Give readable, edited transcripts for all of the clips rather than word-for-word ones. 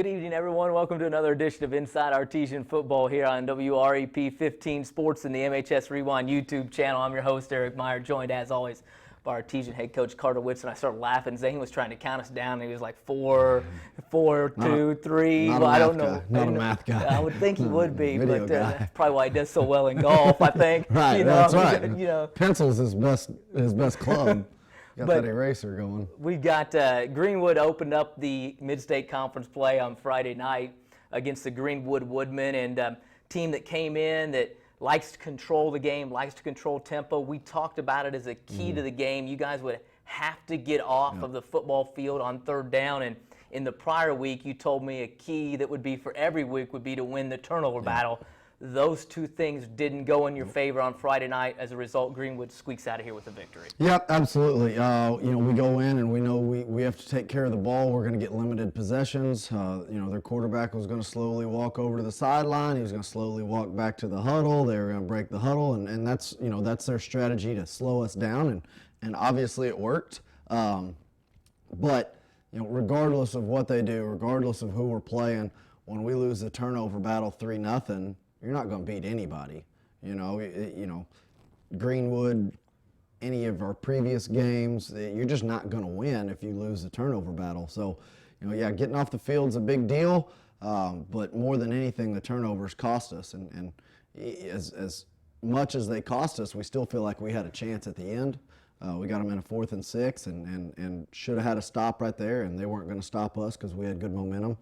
Good evening, everyone. Welcome to another edition of Inside Artesian Football here on WREP 15 Sports and the MHS Rewind YouTube channel. I'm your host, Eric Meyer, joined as always by Artesian head coach Carter Whitson. I started laughing. Zane was trying to count us down, and he was like 4, 2, 3. Well, I don't know. Not a math guy. I would think he would be, but that's probably why he does so well in golf, I think. Right, that's right. Pencil's his best club. Got that eraser going. We got Greenwood opened up the Mid-State Conference play on Friday night against the Greenwood Woodmen, and team that came in that likes to control the game, likes to control tempo. We talked about it as a key to the game. You guys would have to get off of the football field on third down, and in the prior week you told me a key that would be for every week would be to win the turnover battle. Those two things didn't go in your favor on Friday night. As a result, Greenwood squeaks out of here with a victory. Yep, absolutely. We go in and we know we have to take care of the ball. We're going to get limited possessions. Their quarterback was going to slowly walk over to the sideline. He was going to slowly walk back to the huddle. They were going to break the huddle, and that's their strategy to slow us down, and obviously it worked. But regardless of what they do, regardless of who we're playing, when we lose the turnover battle 3-0. You're not going to beat anybody. Greenwood, any of our previous games, you're just not going to win if you lose the turnover battle. So, getting off the field's a big deal, but more than anything, the turnovers cost us. And as much as they cost us, we still feel like we had a chance at the end. We got them in a 4th and 6 and should have had a stop right there, and they weren't going to stop us because we had good momentum.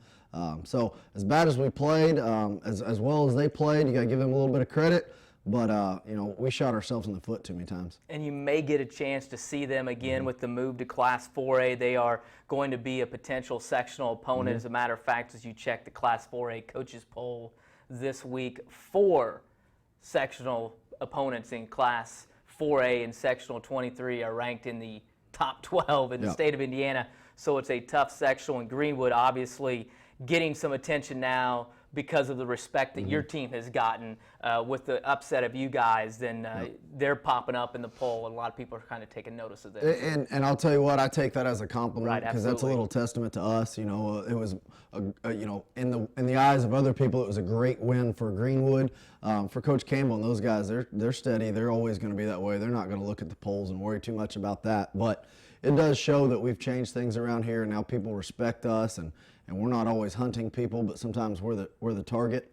So as bad as we played, as well as they played, you got to give them a little bit of credit. But, we shot ourselves in the foot too many times. And you may get a chance to see them again with the move to Class 4A. They are going to be a potential sectional opponent. As a matter of fact, as you check the Class 4A coaches poll this week, 4 sectional opponents in Class 4A and sectional 23 are ranked in the top 12 in the state of Indiana. So it's a tough sectional, and Greenwood obviously getting some attention now because of the respect that your team has gotten with the upset of you guys. Then they're popping up in the poll, and a lot of people are kind of taking notice of this. And I'll tell you what, I take that as a compliment, because right, that's a little testament to us. It was in the eyes of other people, it was a great win for Greenwood. For Coach Campbell and those guys, they're steady. They're always going to be that way. They're not going to look at the polls and worry too much about that. But it does show that we've changed things around here, and now people respect us, and we're not always hunting people, but sometimes we're the target.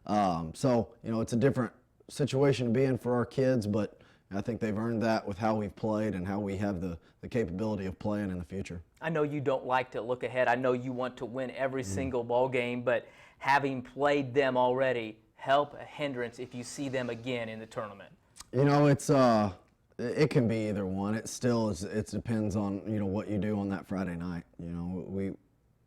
So it's a different situation to be in for our kids, but I think they've earned that with how we've played and how we have the capability of playing in the future. I know you don't like to look ahead. I know you want to win every single ball game, but having played them already, help a hindrance if you see them again in the tournament? It can be either one. It depends on what you do on that Friday night.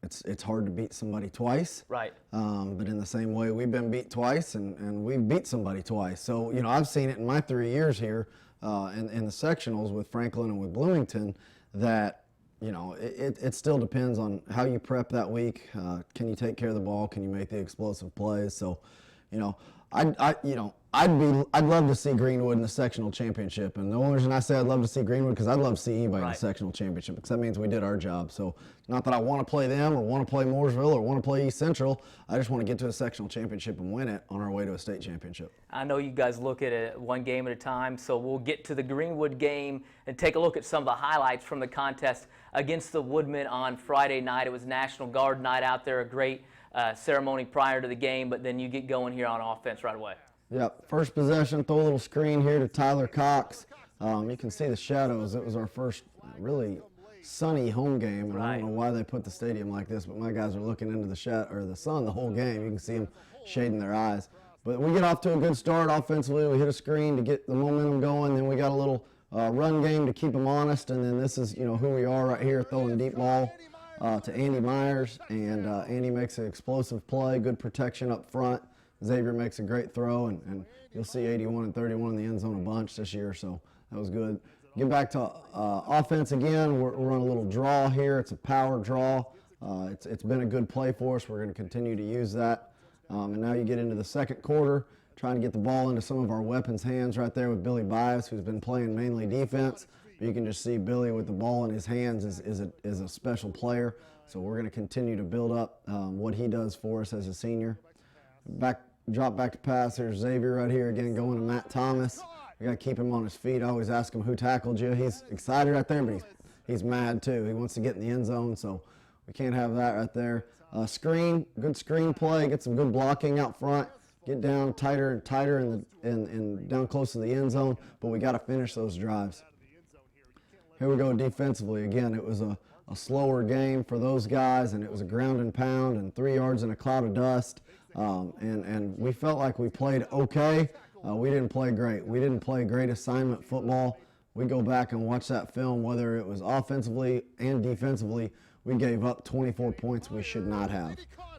It's hard to beat somebody twice. Right. But in the same way, we've been beat twice, and we've beat somebody twice. So, I've seen it in my 3 years here in the sectionals with Franklin and with Bloomington that, it still depends on how you prep that week. Can you take care of the ball? Can you make the explosive plays? So, I'd love to see Greenwood in the sectional championship, and the only reason I say I'd love to see Greenwood because I'd love to see anybody in the sectional championship, because that means we did our job. So not that I want to play them or want to play Mooresville or want to play East Central. I just want to get to a sectional championship and win it on our way to a state championship. I know you guys look at it one game at a time, so we'll get to the Greenwood game and take a look at some of the highlights from the contest against the Woodmen on Friday night. It was National Guard night out there, a great ceremony prior to the game, but then you get going here on offense right away. Yep, first possession, throw a little screen here to Tyler Cox. You can see the shadows. It was our first really sunny home game, and I don't know why they put the stadium like this, but my guys are looking into the sun the whole game. You can see them shading their eyes. But we get off to a good start offensively. We hit a screen to get the momentum going. Then we got a little run game to keep them honest, and then this is who we are right here, throwing deep ball to Andy Myers, and Andy makes an explosive play, good protection up front. Xavier makes a great throw, and you'll see 81 and 31 in the end zone a bunch this year, so that was good. Get back to offense again. We're running a little draw here. It's a power draw. It's been a good play for us. We're going to continue to use that. And now you get into the second quarter, trying to get the ball into some of our weapons' hands right there with Billy Bias, who's been playing mainly defense. But you can just see Billy with the ball in his hands is a special player. So we're going to continue to build up what he does for us as a senior. Drop back to pass. There's Xavier right here again going to Matt Thomas. We got to keep him on his feet. I always ask him who tackled you. He's excited right there, but he's mad too. He wants to get in the end zone, so we can't have that right there. Screen, good screen play. Get some good blocking out front. Get down tighter and tighter and down close to the end zone, but we got to finish those drives. Here we go defensively. Again, it was a slower game for those guys, and it was a ground and pound and 3 yards in a cloud of dust. And we felt like we played okay. We didn't play great. We didn't play great assignment football. We go back and watch that film, whether it was offensively and defensively, we gave up 24 points we should not have.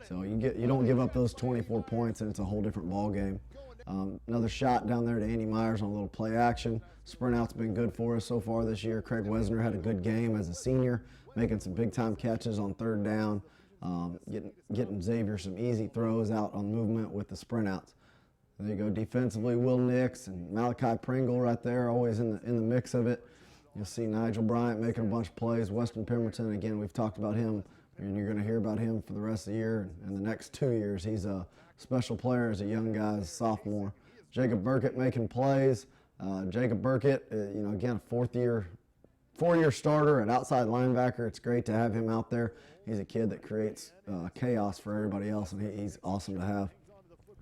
So you don't give up those 24 points, and it's a whole different ball game. Another shot down there to Andy Myers on a little play action. Sprint out's been good for us so far this year. Craig Wesner had a good game as a senior, making some big-time catches on third down, getting Xavier some easy throws out on movement with the sprint outs. There you go defensively, Will Nix and Malachi Pringle right there, always in the mix of it. You'll see Niegel Bryant making a bunch of plays. Weston Pemberton, again, we've talked about him, and you're going to hear about him for the rest of the year and the next 2 years. He's a special player as a young guy, as a sophomore. Jacob Burkett making plays. Jacob Burkett, again, a four-year starter at outside linebacker. It's great to have him out there. He's a kid that creates chaos for everybody else, and he's awesome to have.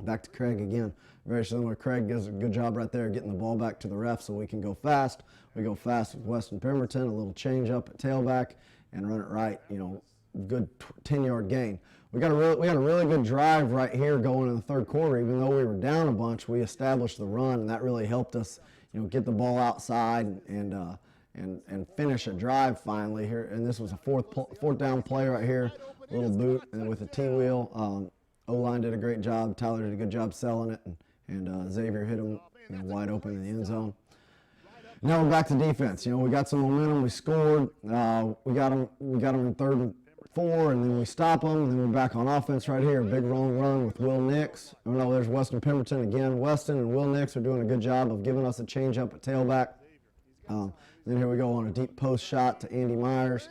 Back to Craig again. Very similar. Craig does a good job right there getting the ball back to the ref so we can go fast. We go fast with Weston Pemberton, a little change up at tailback, and run it right. Good 10-yard gain. We got a really good drive right here going in the third quarter. Even though we were down a bunch, we established the run, and that really helped us, get the ball outside and finish a drive finally here. And this was a fourth down play right here, a little boot and with a T-wheel. O-line did a great job. Tyler did a good job selling it, and Xavier hit him wide open in the end zone. Now we're back to defense. We got some momentum. We scored. We got them in 3rd and 4, and then we stop them. And then we're back on offense right here. Big long run with Will Nix. Oh no, there's Weston Pemberton again. Weston and Will Nix are doing a good job of giving us a change up at tailback. Then here we go on a deep post shot to Andy Myers.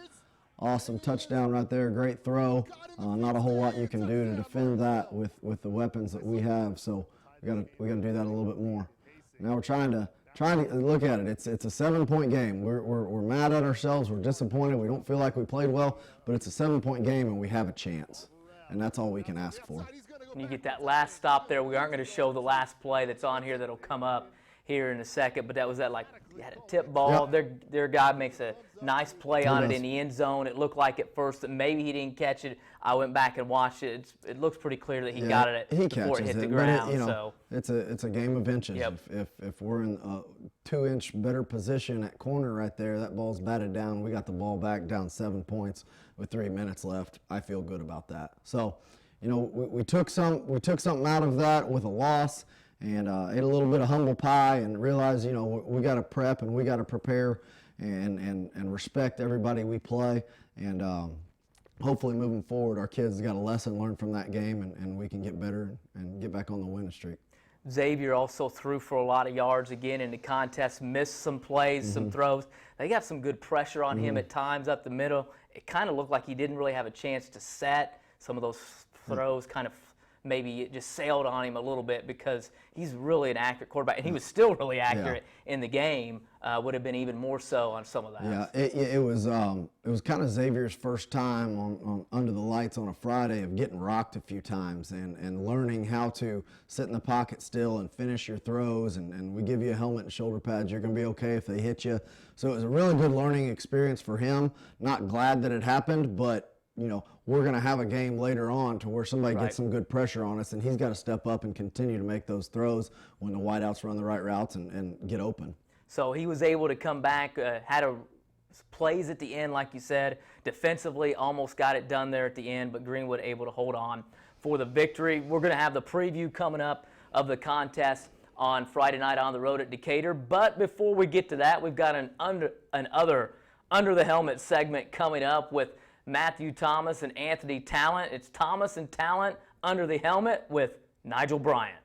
Awesome touchdown right there, great throw. Not a whole lot you can do to defend that with the weapons that we have, so we gotta do that a little bit more. Now we're trying to look at it. It's a 7-point game. We're mad at ourselves. We're disappointed. We don't feel like we played well, but it's a 7-point game and we have a chance, and that's all we can ask for. When you get that last stop there, we aren't going to show the last play that's on here that'll come up here in a second, but that was that you had a tip ball. Yep. Their guy makes a nice play on it in the end zone. It looked like at first that maybe he didn't catch it. I went back and watched it. It looks pretty clear that he got it before it hit the ground. It's a game of inches. Yep. If we're in a 2-inch better position at corner right there, that ball's batted down. We got the ball back down 7 points with 3 minutes left. I feel good about that. So, we took something out of that with a loss. And ate a little bit of humble pie and realized, we got to prep and we got to prepare and respect everybody we play. And hopefully moving forward, our kids got a lesson learned from that game and we can get better and get back on the winning streak. Xavier also threw for a lot of yards again in the contest, missed some plays, some throws. They got some good pressure on him at times up the middle. It kind of looked like he didn't really have a chance to set. Some of those throws kind of maybe it just sailed on him a little bit because he's really an accurate quarterback, and he was still really accurate in the game. Would have been even more so on some of that. Yeah, it was kind of Xavier's first time on under the lights on a Friday of getting rocked a few times and learning how to sit in the pocket still and finish your throws. And we give you a helmet and shoulder pads. You're going to be okay if they hit you. So it was a really good learning experience for him. Not glad that it happened, but we're going to have a game later on to where somebody gets some good pressure on us, and he's got to step up and continue to make those throws when the wideouts run the right routes and get open. So he was able to come back, had plays at the end, like you said. Defensively, almost got it done there at the end, but Greenwood able to hold on for the victory. We're going to have the preview coming up of the contest on Friday night on the road at Decatur. But before we get to that, we've got an under the helmet segment coming up with Matthew Thomas and Anthony Tallent. It's Thomas and Tallent under the helmet with Niegel Bryant.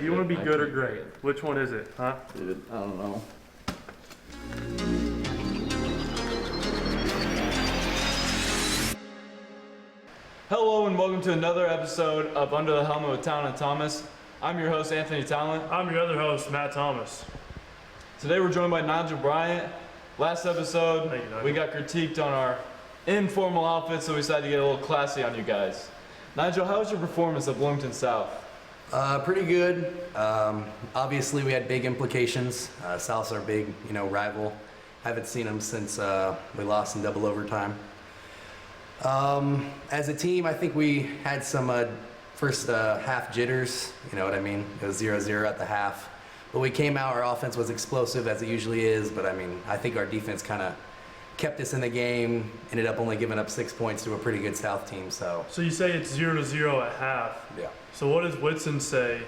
you want to be good or great? Which one is it, huh? Dude, I don't know. Hello and welcome to another episode of Under the Helmet with Tallent and Thomas. I'm your host, Anthony Tallent. I'm your other host, Matt Thomas. Today we're joined by Niegel Bryant. Last episode, Thank you, Nigel. we got critiqued on our informal outfits, so we decided to get a little classy on you guys. Nigel, how was your performance at Bloomington South? Pretty good. Obviously, we had big implications. South's our big, rival. Haven't seen them since we lost in double overtime. As a team, I think we had some first half jitters. You know what I mean? It was 0-0 at the half. But we came out, our offense was explosive as it usually is. But I think our defense kind of kept us in the game. Ended up only giving up 6 points to a pretty good South team. So you say it's 0-0 at half. yeah. So what does Whitson say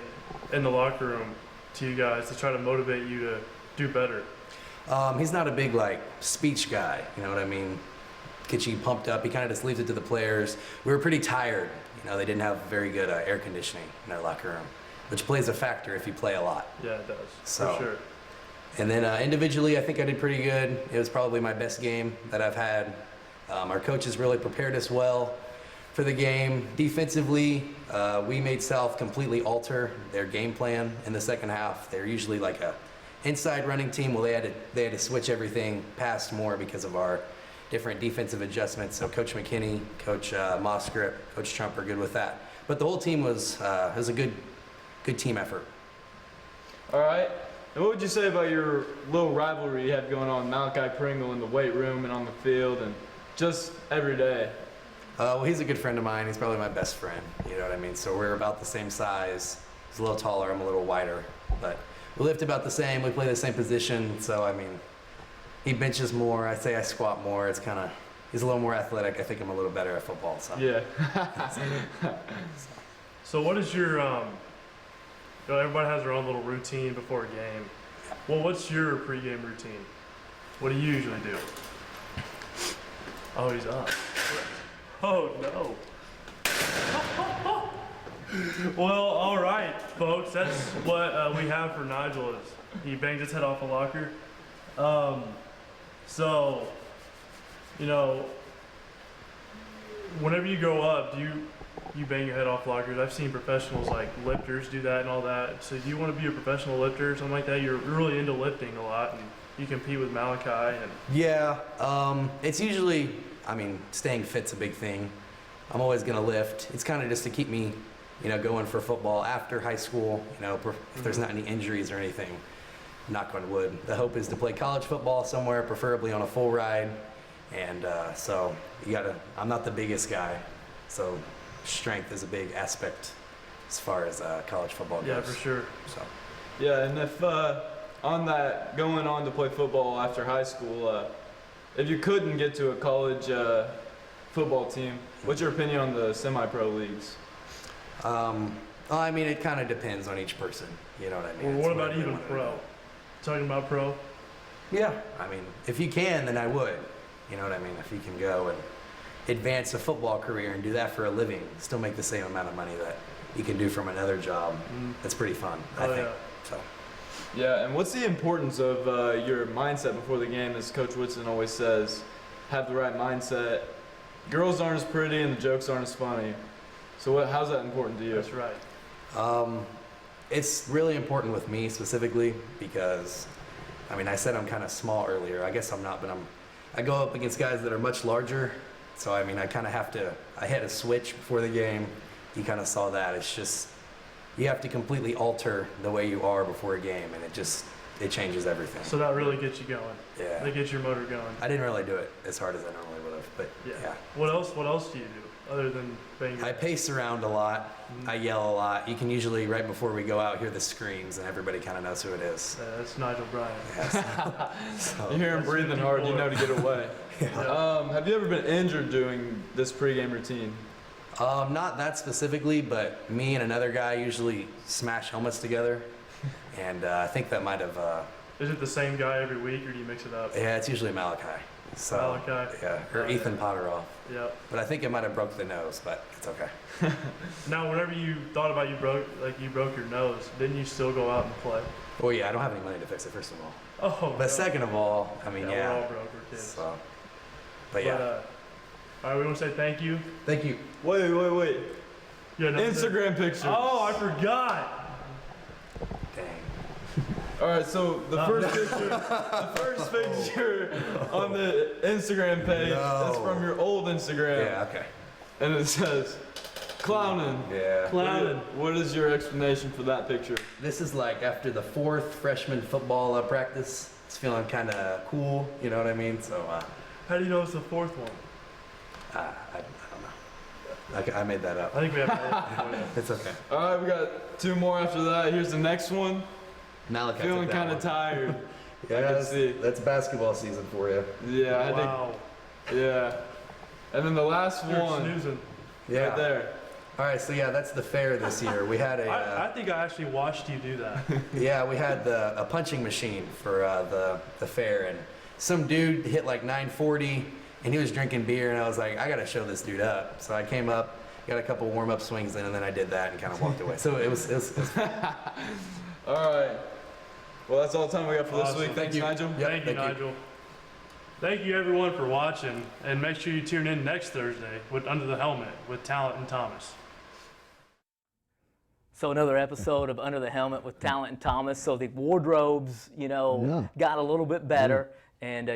in the locker room to you guys to try to motivate you to do better? He's not a big speech guy. You know what I mean? Get you pumped up. He kind of just leaves it to the players. We were pretty tired. They didn't have very good air conditioning in their locker room, which plays a factor if you play a lot. Yeah, it does. So, for sure. And then individually, I think I did pretty good. It was probably my best game that I've had. Our coaches really prepared us well for the game. Defensively, we made South completely alter their game plan in the second half. They're usually like a inside running team. Well, they had to switch everything past more because of our different defensive adjustments. So Coach McKinney, Coach Mosgrip, Coach Trump are good with that. But the whole team was a good team effort. All right. And what would you say about your little rivalry you had going on with Malachi Pringle in the weight room and on the field and just every day? Well, he's a good friend of mine. He's probably my best friend. You know what I mean? So we're about the same size. He's a little taller. I'm a little wider. But we lift about the same. We play the same position. So, he benches more. I say I squat more. It's he's a little more athletic. I think I'm a little better at football. So. Yeah. So what is your, everybody has their own little routine before a game. Well, what's your pregame routine? What do you usually do? Oh, he's up. Oh, no. Well, all right, folks. That's what we have for Nigel is he bangs his head off a locker. So, whenever you go up, do you bang your head off lockers? I've seen professionals like lifters do that and all that. So do you want to be a professional lifter or something like that? You're really into lifting a lot and you compete with Malachi and Yeah. It's usually, staying fit's a big thing. I'm always going to lift. It's kind of just to keep me, going for football after high school, if there's not any injuries or anything. Knock on wood. The hope is to play college football somewhere, preferably on a full ride. And so I'm not the biggest guy, so strength is a big aspect as far as college football goes. yeah, for sure. So. Yeah, and if on that, going on to play football after high school, if you couldn't get to a college football team, what's your opinion on the semi-pro leagues? It kind of depends on each person. You know what I mean? Well, It's what about whatever they even wanna pro? do. Talking about pro? Yeah, if you can, then I would. You know what I mean? If you can go and advance a football career and do that for a living, still make the same amount of money that you can do from another job, that's pretty fun, I think. Yeah. So. Yeah, and what's the importance of your mindset before the game? As Coach Whitson always says, have the right mindset. Girls aren't as pretty and the jokes aren't as funny. So how's that important to you? That's right. It's really important with me specifically because, I said I'm kind of small earlier. I guess I'm not, but I go up against guys that are much larger. So, I kind of I had a switch before the game. You kind of saw that. It's just, you have to completely alter the way you are before a game, and it changes everything. So that really gets you going. Yeah. That gets your motor going. I didn't really do it as hard as I normally would have, but yeah. What else do you do other than bang your I pace around a lot. I yell a lot. You can usually, right before we go out, hear the screams, and everybody kind of knows who it is. That's Niegel Bryant. You hear him breathing That's hard, you boy. know to get away. Have you ever been injured doing this pregame routine? Not that specifically, but me and another guy usually smash helmets together, and I think that might have. Is it the same guy every week, or do you mix it up? Yeah, it's usually Malachi. So, Malachi. yeah, or Oh, Ethan yeah. Potteroff. Yep. But I think it might have broke the nose, but it's okay. Now, whenever you thought about you broke your nose, didn't you still go out and play? Well, yeah, I don't have any money to fix it, first of all. Oh. But no. second of all, I mean, We're yeah. all broke, we're kids. So, but yeah. All right, we want to say thank you. Thank you. Wait. Yeah, Instagram picture. Oh, I forgot. Dang. All right, so the first picture on the Instagram page No. is from your old Instagram. Yeah, okay. And it says, clowning. Yeah. Clowning. What is your explanation for that picture? This is like after the 4th freshman football practice. It's feeling kind of cool, you know what I mean? So, How do you know it's the fourth one? I don't know. I made that up. I think we have to It's okay. All right, we got 2 more after that. Here's the next one. Malachi Feeling took that kind of one. tired. Yeah, I can see. that's basketball season for you. Yeah, I Wow. think. Yeah. And then the last You're one, snoozing. Yeah. right there. All right, so yeah, that's the fair this year. We had I think I actually watched you do that. yeah, we had a punching machine for the fair, and some dude hit like 940, and he was drinking beer, and I was like, I gotta show this dude up. So I came up, got a couple warm-up swings in, and then I did that and kind of walked away. So it was All right. Well, that's all the time we got for this Awesome. week. Thanks, you. Nigel. Yep, Thank you, thank you. Nigel. Thank you, everyone, for watching. And make sure you tune in next Thursday with Under the Helmet with Tallent and Thomas. So another episode of Under the Helmet with Tallent and Thomas. So the wardrobes, got a little bit better. And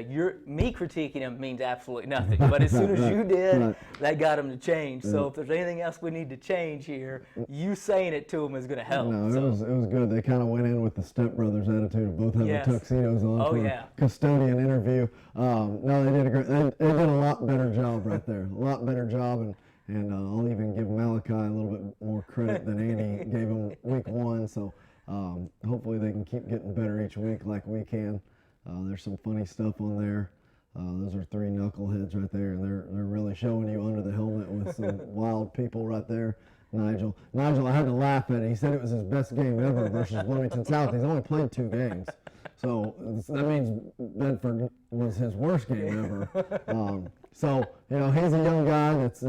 me critiquing them means absolutely nothing. But as soon as you did, Right. that got them to change. So if there's anything else we need to change here, you saying it to them is going to help. No, So- it was good. They kind of went in with the Step Brothers attitude of both having Yes. tuxedos on Oh, for yeah. a custodian interview. No, they did a great. They did a lot better job right there. A lot better job, and I'll even give Malachi a little bit more credit than Andy gave him week 1. So hopefully they can keep getting better each week like we can. There's some funny stuff on there. Those are 3 knuckleheads right there, and they're really showing you under the helmet with some wild people right there. Nigel, I had to laugh at it. He said it was his best game ever versus Bloomington South. He's only played 2 games, so that means Bedford was his worst game ever. So he's a young guy that's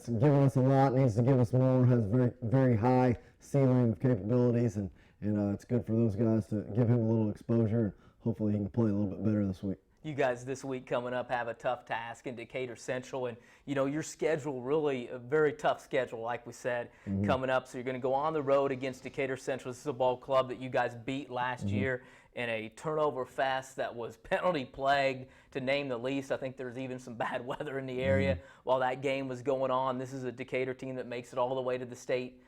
giving us a lot, needs to give us more, has very very high ceiling of capabilities, and it's good for those guys to give him a little exposure. Hopefully he can play a little bit better this week. You guys this week coming up have a tough task in Decatur Central, and your schedule really a very tough schedule, like we said, coming up. So you're going to go on the road against Decatur Central. This is a ball club that you guys beat last year in a turnover fest that was penalty plagued, to name the least. I think there's even some bad weather in the area while that game was going on. This is a Decatur team that makes it all the way to the state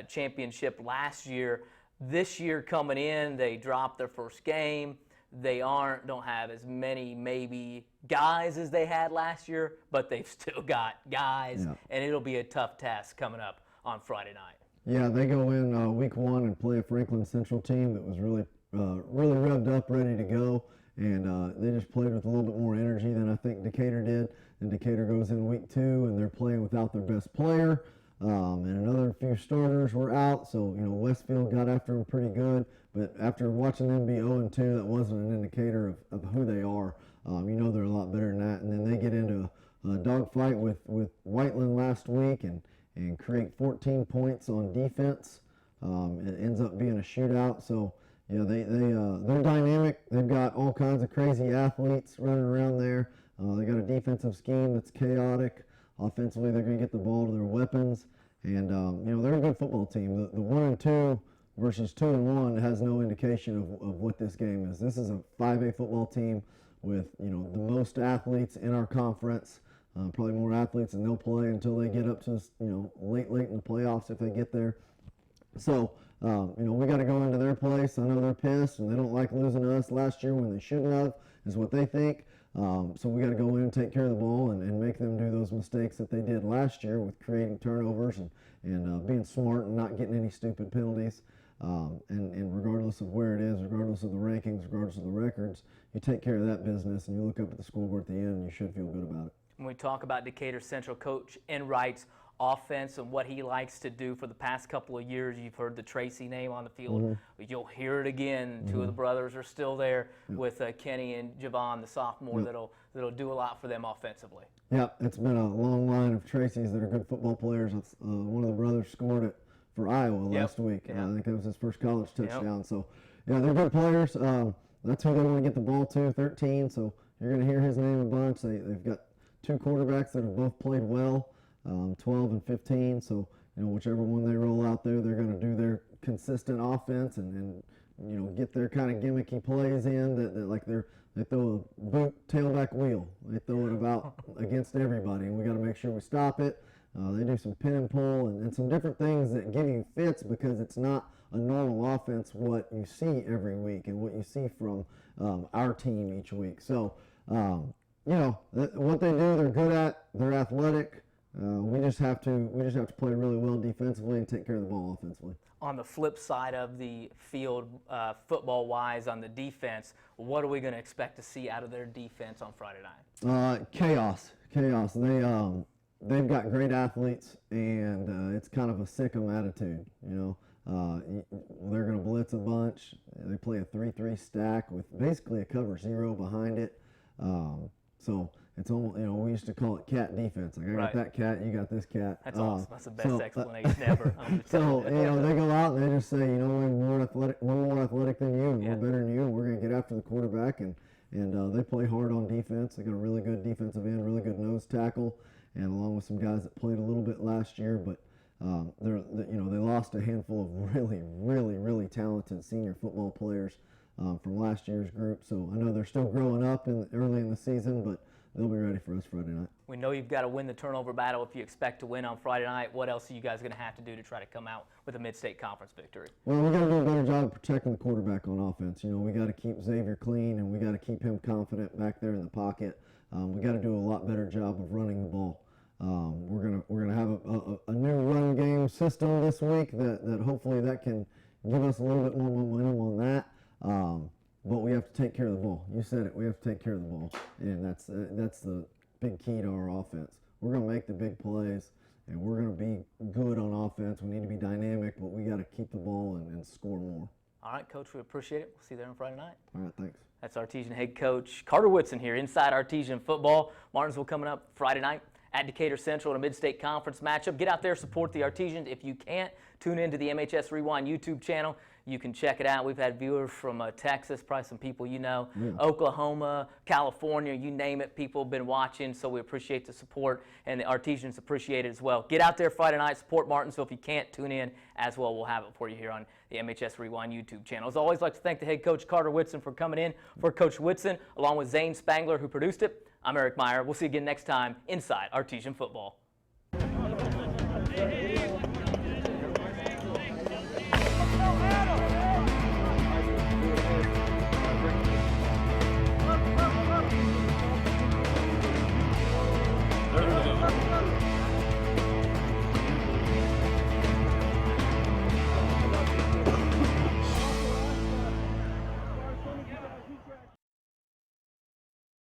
championship last year. This year coming in, they dropped their first game. They don't have as many maybe guys as they had last year, but they've still got guys, and it'll be a tough task coming up on Friday night. Yeah, they go in week 1 and play a Franklin Central team that was really revved up, ready to go, and they just played with a little bit more energy than I think Decatur did. And Decatur goes in week 2, and they're playing without their best player, and another few starters were out, so Westfield got after them pretty good. But after watching them be 0-2, that wasn't an indicator of who they are. They're a lot better than that. And then they get into a dogfight with Whitland last week and create 14 points on defense. It ends up being a shootout. So they're dynamic. They've got all kinds of crazy athletes running around there. They got a defensive scheme that's chaotic. Offensively, they're going to get the ball to their weapons. And they're a good football team. The 1-2 versus 2-1 has no indication of what this game is. This is a 5A football team with the most athletes in our conference, probably more athletes than they'll play until they get up to late in the playoffs if they get there. So we got to go into their place. I know they're pissed and they don't like losing to us last year when they shouldn't have, is what they think. So we got to go in and take care of the ball and make them do those mistakes that they did last year with creating turnovers and being smart and not getting any stupid penalties. And regardless of where it is, regardless of the rankings, regardless of the records, you take care of that business and you look up at the scoreboard at the end and you should feel good about it. When we talk about Decatur Central, Coach Enright's offense and what he likes to do for the past couple of years. You've heard the Tracy name on the field. You'll hear it again. Two of the brothers are still there with Kenny and Javon, the sophomore, that'll do a lot for them offensively. Yeah, it's been a long line of Tracy's that are good football players. One of the brothers scored it for Iowa last week. I think that was his first college touchdown. So, yeah, they're good players. That's who they want to get the ball to, 13. So you're going to hear his name a bunch. They've got two quarterbacks that have both played well, 12 and 15. So, whichever one they roll out there, they're going to do their consistent offense and get their kind of gimmicky plays in that they throw a boot tailback wheel. They throw it about against everybody, and we got to make sure we stop it. They do some pin and pull and some different things that give you fits because it's not a normal offense what you see every week and what you see from our team each week. So, what they do, they're good at. They're athletic. We just have to play really well defensively and take care of the ball offensively. On the flip side of the field, football-wise, on the defense, what are we going to expect to see out of their defense on Friday night? Chaos. They've got great athletes, and it's kind of a sick-em attitude. They're going to blitz a bunch. They play a 3-3 stack with basically a cover zero behind it. So it's almost, we used to call it cat defense. Like, I got that cat, you got this cat. That's awesome. That's the best explanation ever. So, they go out and they just say, we're more athletic than you, and we're better than you, and we're going to get after the quarterback. And they play hard on defense. They got a really good defensive end, really good nose tackle, and along with some guys that played a little bit last year, but they lost a handful of really, really, really talented senior football players from last year's group. So I know they're still growing up early in the season, but they'll be ready for us Friday night. We know you've got to win the turnover battle if you expect to win on Friday night. What else are you guys going to have to do to try to come out with a mid-state conference victory? Well, we got to do a better job of protecting the quarterback on offense. We got to keep Xavier clean, and we got to keep him confident back there in the pocket. We got to do a lot better job of running the ball. We're gonna have a new run game system this week that hopefully that can give us a little bit more momentum on that. But we have to take care of the ball. You said it. We have to take care of the ball, and that's the big key to our offense. We're gonna make the big plays, and we're gonna be good on offense. We need to be dynamic, but we got to keep the ball and score more. All right, Coach, we appreciate it. We'll see you there on Friday night. All right, thanks. That's Artesian head coach Carter Whitson here inside Artesian football. Martinsville coming up Friday night at Decatur Central in a mid-state conference matchup. Get out there, support the Artesians. If you can't, tune into the MHS Rewind YouTube channel. You can check it out. We've had viewers from Texas, probably some people Oklahoma, California, you name it. People have been watching, so we appreciate the support, and the Artesians appreciate it as well. Get out there Friday night, support Martinsville. If you can't, tune in as well. We'll have it for you here on the MHS Rewind YouTube channel. As always, I'd like to thank the head coach, Carter Whitson, for coming in. For Coach Whitson, along with Zane Spangler, who produced it, I'm Eric Meyer. We'll see you again next time inside Artesian football.